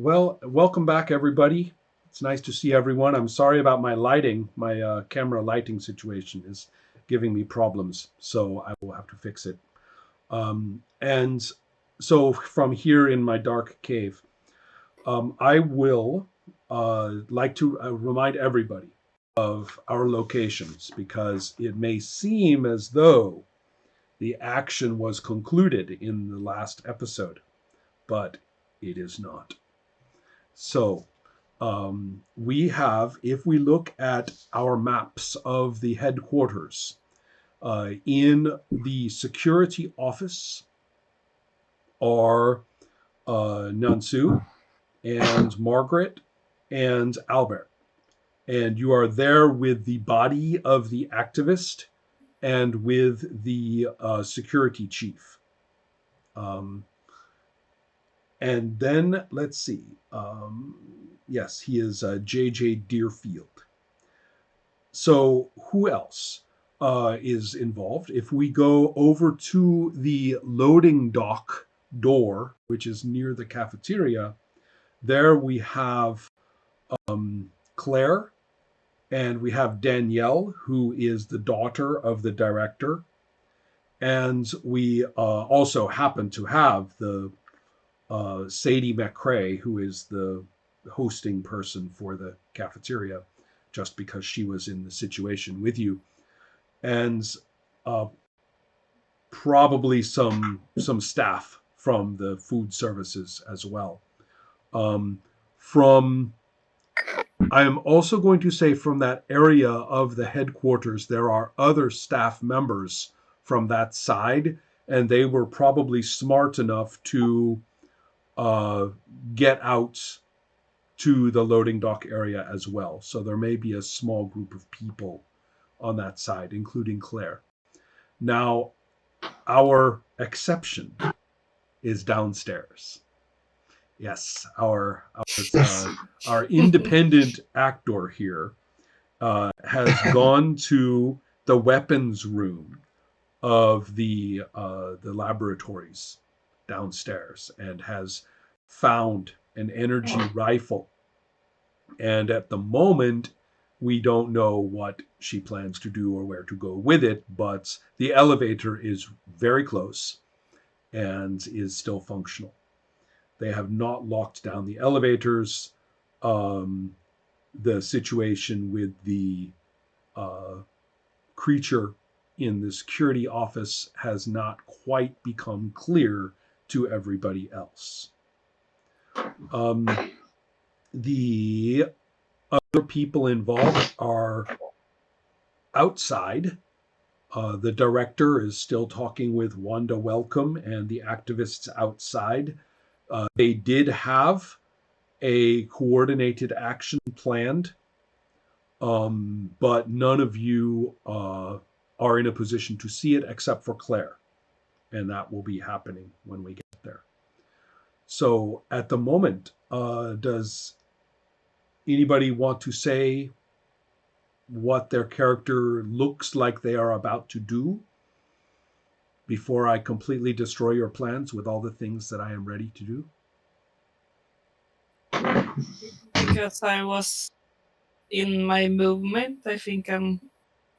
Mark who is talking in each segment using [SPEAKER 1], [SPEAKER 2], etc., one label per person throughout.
[SPEAKER 1] Well, welcome back, everybody. It's nice to see everyone. I'm sorry about my lighting. My camera lighting situation is giving me problems, so I will have to fix it. And so, from here in my dark cave, I will like to remind everybody of our locations because it may seem as though the action was concluded in the last episode, but it is not. So, we have, if we look at our maps of the headquarters, in the security office are Nansu and Margaret and Albert. And you are there with the body of the activist and with the security chief. And then let's see. Yes, he is J.J. Deerfield. So who else is involved? If we go over to the loading dock door, which is near the cafeteria, there we have Claire and we have Danielle, who is the daughter of the director. And we also happen to have the Sadie McCrae, who is the hosting person for the cafeteria, just because she was in the situation with you, and probably some staff from the food services as well. From I am also going to say from that area of the headquarters, there are other staff members from that side, and they were probably smart enough to get out to the loading dock area as well. So there may be a small group of people on that side, including Claire. Now, our exception is downstairs. Yes, our independent actor here has gone to the weapons room of the laboratories downstairs and has found an energy rifle. And at the moment, we don't know what she plans to do or where to go with it, but the elevator is very close and is still functional. They have not locked down the elevators. The situation with the creature in the security office has not quite become clear to everybody else. The other people involved are outside. The director is still talking with Wanda Welcome and the activists outside. They did have a coordinated action planned, but none of you are in a position to see it except for Claire, and that will be happening when we get there. So at the moment, does anybody want to say what their character looks like they are about to do before I completely destroy your plans with all the things that I am ready to do?
[SPEAKER 2] Because I was in my movement, I think I'm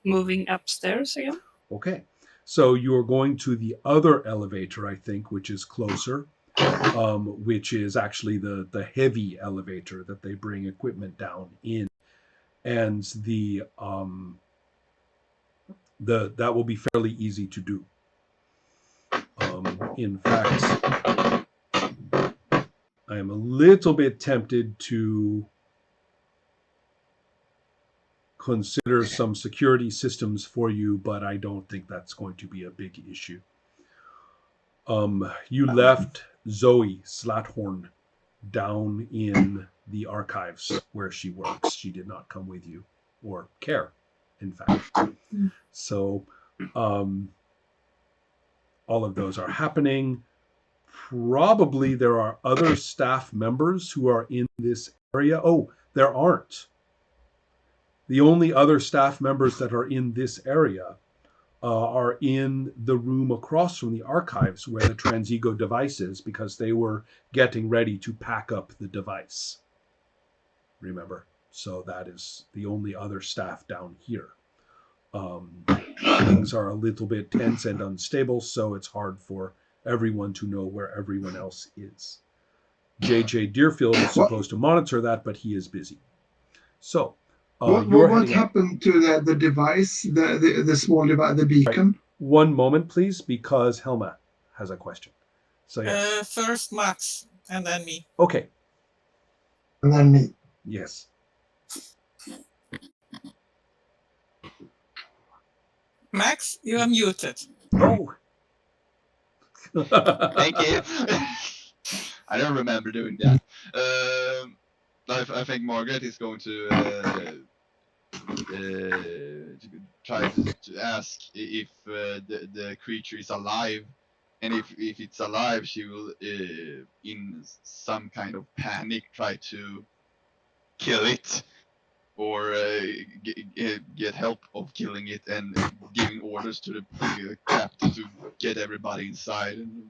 [SPEAKER 2] moving upstairs again.
[SPEAKER 1] Okay. So you're going to the other elevator, I think, which is closer, which is actually the heavy elevator that they bring equipment down in. And that will be fairly easy to do. In fact, I am a little bit tempted to consider some security systems for you, but I don't think that's going to be a big issue. You left Zoe Slathorn down in the archives where she works. She did not come with you or care, in fact. So all of those are happening. Probably there are other staff members who are in this area. Oh, there aren't. The only other staff members that are in this area are in the room across from the archives where the transego device is, because they were getting ready to pack up the device. Remember? So that is the only other staff down here. Things are a little bit tense and unstable, so it's hard for everyone to know where everyone else is. JJ Deerfield is supposed to monitor that, but he is busy. So,
[SPEAKER 3] what happened to the device, the small device, the beacon?
[SPEAKER 1] Right. One moment, please, because Helma has a question. So yes.
[SPEAKER 4] First Max, and then me.
[SPEAKER 1] Okay.
[SPEAKER 3] And then me.
[SPEAKER 1] Yes.
[SPEAKER 4] Max, you are muted.
[SPEAKER 1] Oh.
[SPEAKER 5] Thank you. I don't remember doing that. I think Margaret is going to try to ask if the creature is alive, and if it's alive, she will, in some kind of panic, try to kill it, or get help of killing it and giving orders to the captain to get everybody inside and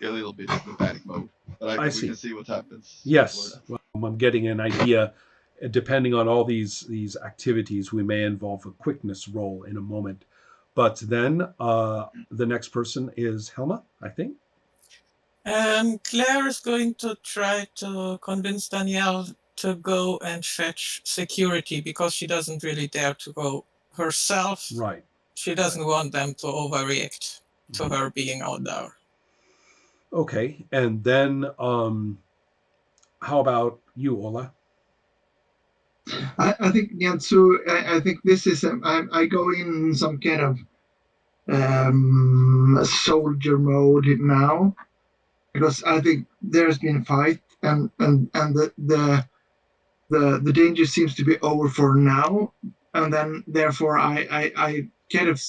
[SPEAKER 5] get a little bit of the panic mode. But we can see what happens.
[SPEAKER 1] Yes, well, I'm getting an idea. Depending on all these activities, we may involve a quickness roll in a moment. But then the next person is Helma, I think.
[SPEAKER 4] Claire is going to try to convince Danielle to go and fetch security, because she doesn't really dare to go herself.
[SPEAKER 1] Right.
[SPEAKER 4] She doesn't want them to overreact to her being out there.
[SPEAKER 1] Okay, and then how about you, Ola?
[SPEAKER 3] I think, yeah, so I think this is, I go in some kind of soldier mode now, because I think there's been a fight, and the danger seems to be over for now, and then therefore I kind of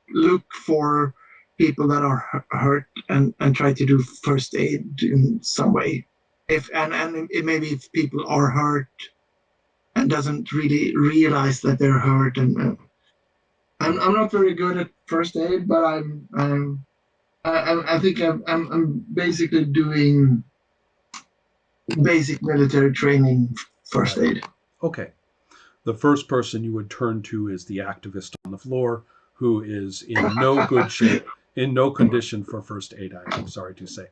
[SPEAKER 3] look for people that are hurt and try to do first aid in some way. Maybe if people are hurt and doesn't really realize that they're hurt, and I'm not very good at first aid, but I think I'm basically doing basic military training first aid.
[SPEAKER 1] Okay. The first person you would turn to is the activist on the floor, who is in no good shape, in no condition for first aid, I'm sorry to say.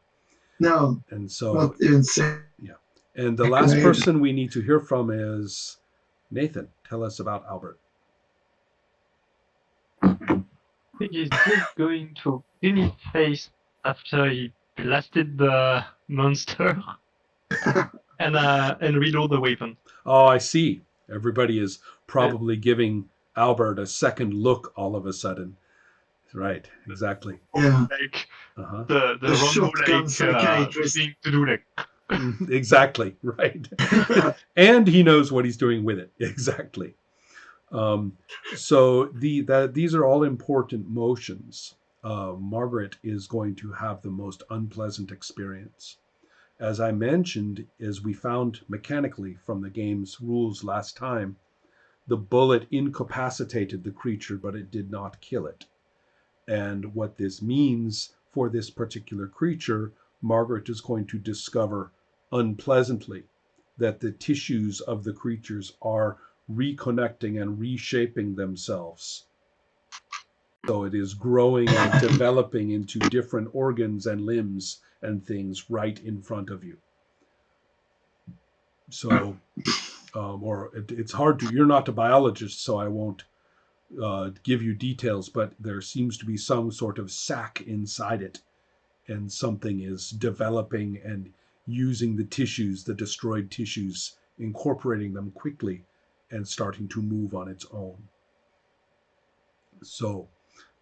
[SPEAKER 3] No.
[SPEAKER 1] And so,
[SPEAKER 3] not insane.
[SPEAKER 1] Yeah. And the last person we need to hear from is Nathan. Tell us about Albert.
[SPEAKER 6] I think he's just going to clean his face after he blasted the monster and reload the weapon.
[SPEAKER 1] Oh, I see. Everybody is probably giving Albert a second look all of a sudden. Right, exactly.
[SPEAKER 3] Yeah.
[SPEAKER 6] Like
[SPEAKER 1] the
[SPEAKER 6] Rambo-like thing to do, like.
[SPEAKER 1] Exactly, right. And he knows what he's doing with it. Exactly. So these are all important motions. Margaret is going to have the most unpleasant experience. As I mentioned, as we found mechanically from the game's rules last time, the bullet incapacitated the creature, but it did not kill it. And what this means for this particular creature, Margaret is going to discover unpleasantly that the tissues of the creatures are reconnecting and reshaping themselves. So it is growing and developing into different organs and limbs and things right in front of you. So, it's hard to, you're not a biologist, so I won't give you details, but there seems to be some sort of sac inside it, and something is developing and using the tissues, the destroyed tissues, incorporating them quickly and starting to move on its own. So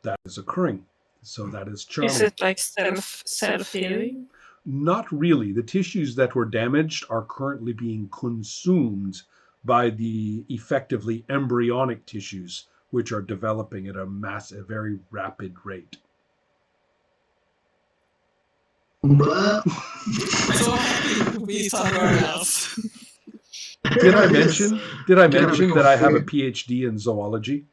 [SPEAKER 1] that is occurring. So that is charming.
[SPEAKER 2] Is it like self-healing?
[SPEAKER 1] Not really. The tissues that were damaged are currently being consumed by the effectively embryonic tissues, which are developing at a very rapid rate.
[SPEAKER 4] So happy to be somewhere else.
[SPEAKER 1] Did I mention that I have a PhD in zoology?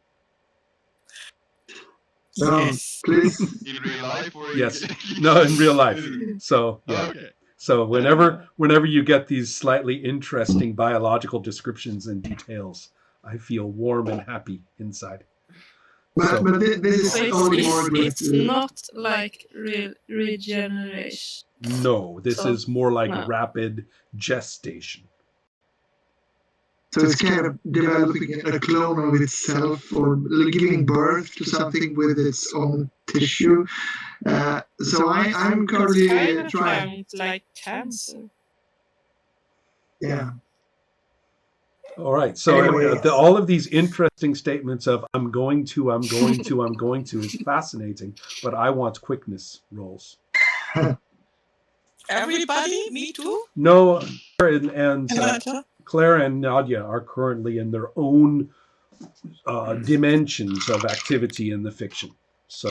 [SPEAKER 3] No,
[SPEAKER 4] Yes.
[SPEAKER 3] please.
[SPEAKER 5] In real life or
[SPEAKER 1] Yes.
[SPEAKER 5] in...
[SPEAKER 1] No, in real life. So yeah.
[SPEAKER 5] Okay.
[SPEAKER 1] So whenever you get these slightly interesting biological descriptions and details, I feel warm and happy inside. So
[SPEAKER 3] But this
[SPEAKER 2] So
[SPEAKER 3] is only Margaret.
[SPEAKER 2] it's not like real regeneration.
[SPEAKER 1] no, this
[SPEAKER 2] So,
[SPEAKER 1] is more like
[SPEAKER 2] no.
[SPEAKER 1] rapid gestation.
[SPEAKER 3] So it's kind of developing a clone of itself or giving birth to something with its own tissue. So I'm currently
[SPEAKER 2] Kind of
[SPEAKER 3] trying.
[SPEAKER 2] like cancer.
[SPEAKER 3] Yeah.
[SPEAKER 1] All right. So
[SPEAKER 3] Anyways.
[SPEAKER 1] all of these interesting statements of I'm going to is fascinating, but I want quickness rolls.
[SPEAKER 4] Everybody? Me too?
[SPEAKER 1] No, and
[SPEAKER 4] Nadia?
[SPEAKER 1] Claire and Nadia are currently in their own dimensions of activity in the fiction. So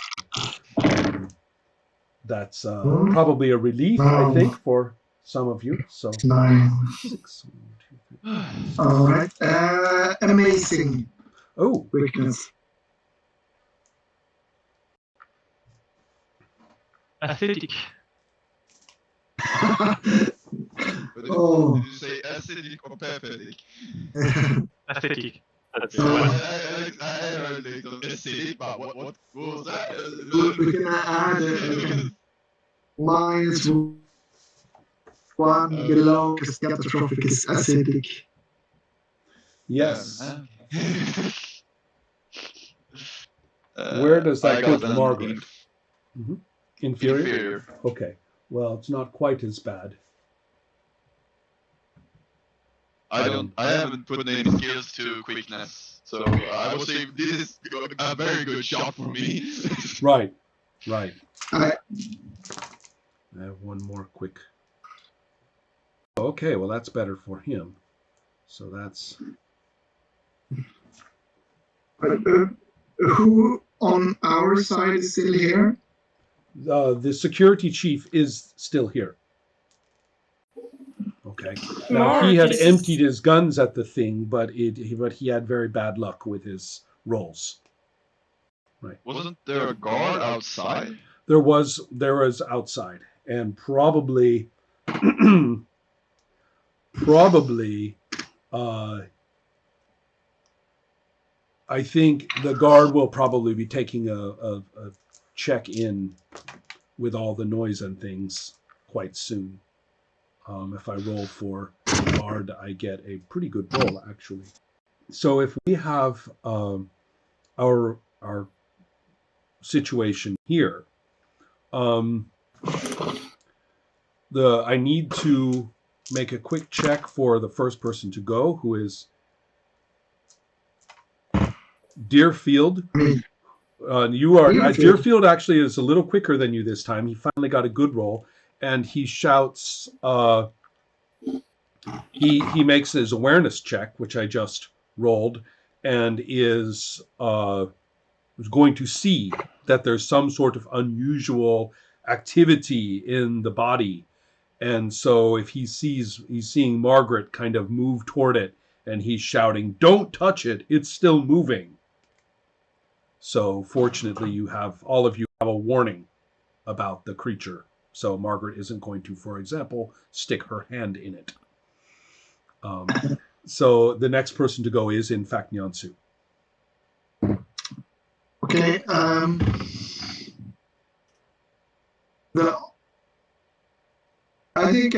[SPEAKER 1] that's probably a relief, I think, for some of you. So
[SPEAKER 3] 9.
[SPEAKER 1] 6. 1, 2, 3.
[SPEAKER 3] All right. Amazing
[SPEAKER 1] Oh,
[SPEAKER 3] quickness.
[SPEAKER 6] Aesthetic.
[SPEAKER 3] Oh.
[SPEAKER 5] Did you say acidic or pathetic?
[SPEAKER 6] Aesthetic. That's
[SPEAKER 3] Oh.
[SPEAKER 5] I heard little acidic, but what was that?
[SPEAKER 3] We can add -1 below because catastrophic is acidic.
[SPEAKER 1] yes.
[SPEAKER 5] Yeah.
[SPEAKER 1] Where does that
[SPEAKER 5] I
[SPEAKER 1] put
[SPEAKER 5] got an
[SPEAKER 1] Margaret? Inferior?
[SPEAKER 5] inferior.
[SPEAKER 1] Okay. Well, it's not quite as bad.
[SPEAKER 5] I haven't put any skills to quickness, so I would say this is a very good shot for me.
[SPEAKER 1] Right. Right.
[SPEAKER 3] I
[SPEAKER 1] I have one more quick. Okay, well that's better for him. So that's
[SPEAKER 3] who on our side is still here?
[SPEAKER 1] the security chief is still here. Okay. Now he had emptied his guns at the thing, but he had very bad luck with his rolls. Right.
[SPEAKER 5] Wasn't there a guard outside?
[SPEAKER 1] There was outside, and probably I think the guard will probably be taking a check in with all the noise and things quite soon. If I roll for guard, I get a pretty good roll actually. So if we have our situation here, I need to make a quick check for the first person to go, who is Deerfield. You are Deerfield actually is a little quicker than you this time. He finally got a good roll, and he shouts. He makes his awareness check, which I just rolled, and is going to see that there's some sort of unusual activity in the body. And so if he's seeing Margaret kind of move toward it, and he's shouting, "Don't touch it, it's still moving." So fortunately, all of you have a warning about the creature. So Margaret isn't going to, for example, stick her hand in it. So the next person to go is, in fact, Nyansu.
[SPEAKER 3] Okay. I think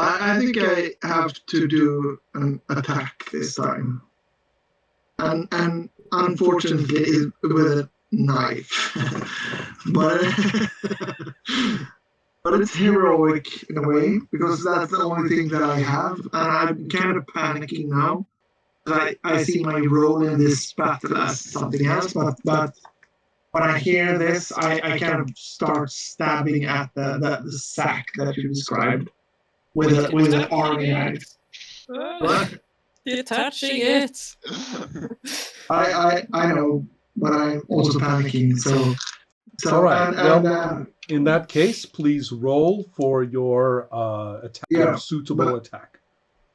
[SPEAKER 3] I think I have to do an attack this time, and unfortunately with a knife, but it's heroic in a way because that's the only thing that I have, and I'm kind of panicking now. I see my role in this battle as something else, but when I hear this, I kind of start stabbing at the sack that you described with an army knife. What?
[SPEAKER 2] You're touching it.
[SPEAKER 3] I know, but I'm also panicking. So
[SPEAKER 1] all right. In that case, please roll for your attack, suitable attack.